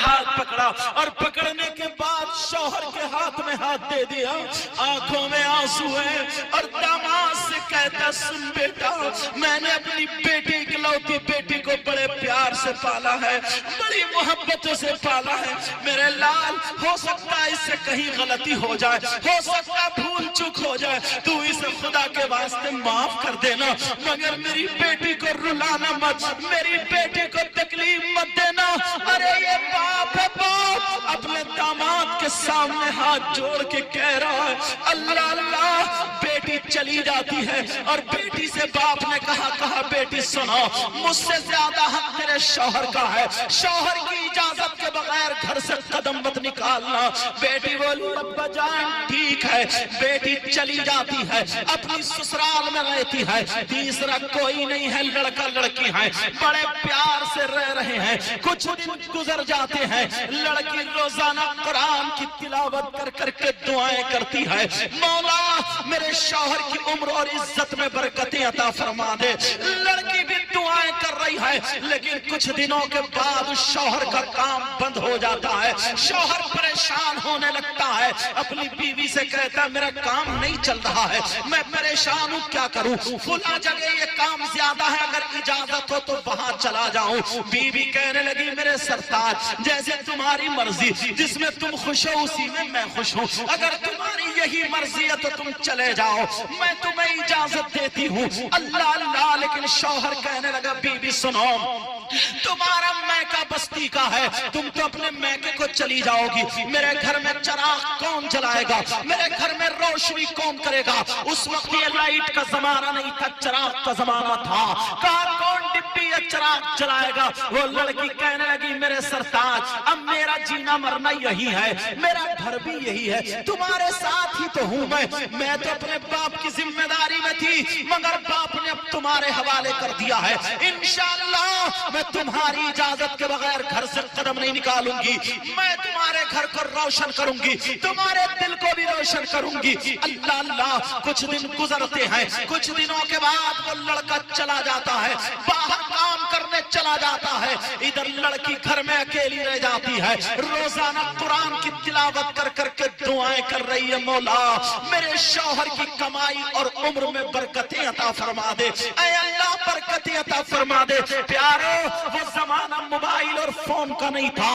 ہاتھ پکڑا اور پکڑنے کے بعد شوہر کے ہاتھ میں ہاتھ دے دیا، آنکھوں میں آنسو ہے اور داماد سے کہتا سن بیٹا، میں نے اپنی بیٹی اکلوتی بیٹی کو بڑے پیار سے پالا ہے، بڑی محبتوں سے پالا ہے، میرے لال ہو سکتا ہے اس سے کہیں غلطی ہو جائے، ہو سکتا بھول چک ہو جائے، تو اسے خدا کے واسطے معاف کر دینا، مگر میری بیٹی کو رلانا مت، میری بیٹی کو تکلیف مت دینا۔ ارے یہ باپ ہے، باپ اپنے داماد کے سامنے ہاتھ جوڑ کے کہہ رہا ہے اللہ اللہ۔ بیٹی چلی جاتی ہے اور بیٹی سے باپ نے کہا بیٹی سنو، مجھ سے زیادہ حق تیرے شوہر کا ہے، شوہر کی اجازت کے بغیر گھر سے قدم مت نکالنا۔ بیٹی بولی ابا جان ٹھیک ہے، بیٹی چلی جاتی ہے، اپنی سسرال میں رہتی ہے، تیسرا کوئی نہیں ہے، لڑکا لڑکی ہے، بڑے پیار سے رہ رہے ہیں، کچھ دن گزر جاتے ہیں، لڑکی روزانہ قرآن کی تلاوت کر کر کے دعائیں کرتی ہے، مولا میرے شوہر کی عمر اور عزت میں برکتیں عطا فرما دے۔ لڑکی بھی دعائیں کر رہی ہے، لیکن کچھ دنوں کے بعد شوہر کا کام بند ہو جاتا ہے، شوہر پریشان ہونے لگتا ہے، اپنی بیوی سے کہتا میرا کام نہیں چل رہا ہے، میں پریشان ہوں، کیا کروں، فلاں جگہ یہ کام زیادہ ہے، اگر اجازت ہو تو وہاں چلا جاؤں۔ بیوی کہنے لگی میرے سرتاج جیسے تمہاری مرضی، جس میں تم خوش ہو اسی میں میں خوش ہوں، اگر تمہاری یہی مرضی ہے تو تم چلے جاؤ، میں تمہیں اجازت دیتی ہوں۔ اللہ اللہ، لیکن شوہر کہنے لگا بیوی سنو، تمہارا میکہ بستی کا ہے، تم تو اپنے میکے کو چلی جاؤ گی، میرے گھر میں چراغ کون جلائے گا، میرے گھر میں روشنی کون کرے گا؟ اس وقت یہ لائٹ کا زمانہ نہیں تھا، چراغ کا زمانہ تھا، کہا کون ڈبی یا چراغ جلائے گا؟ وہ لڑکی کہنے لگی میرے سرتاج اب میرا جینا مرنا یہی ہے، میرا گھر بھی یہی ہے، تمہارے ساتھ ہی تو ہوں میں تو اپنے باپ کی ذمہ داری میں تھی، مگر باپ نے اب تمہارے حوالے کر دیا ہے، انشاءاللہ میں تمہاری اجازت کے بغیر گھر سے قدم نہیں نکالوں گی، میں تمہارے گھر کو روشن کروں گی، تمہارے دل کو بھی روشن کروں گی۔ اللہ اللہ، کچھ دن گزرتے ہیں، کچھ دنوں کے بعد وہ لڑکا چلا جاتا ہے، باہر کام کرنے چلا جاتا ہے، ادھر لڑکی گھر میں اکیلی رہ جاتی ہے، روزانہ قرآن کی تلاوت کر کر کے دعائیں کر رہی ہے مولا میرے شوہر کی کمائی اور عمر میں برکتیں عطا فرما دے، اے اللہ برکتیں عطا فرما دے۔ پیارو وہ زمانہ موبائل اور فون کا نہیں تھا۔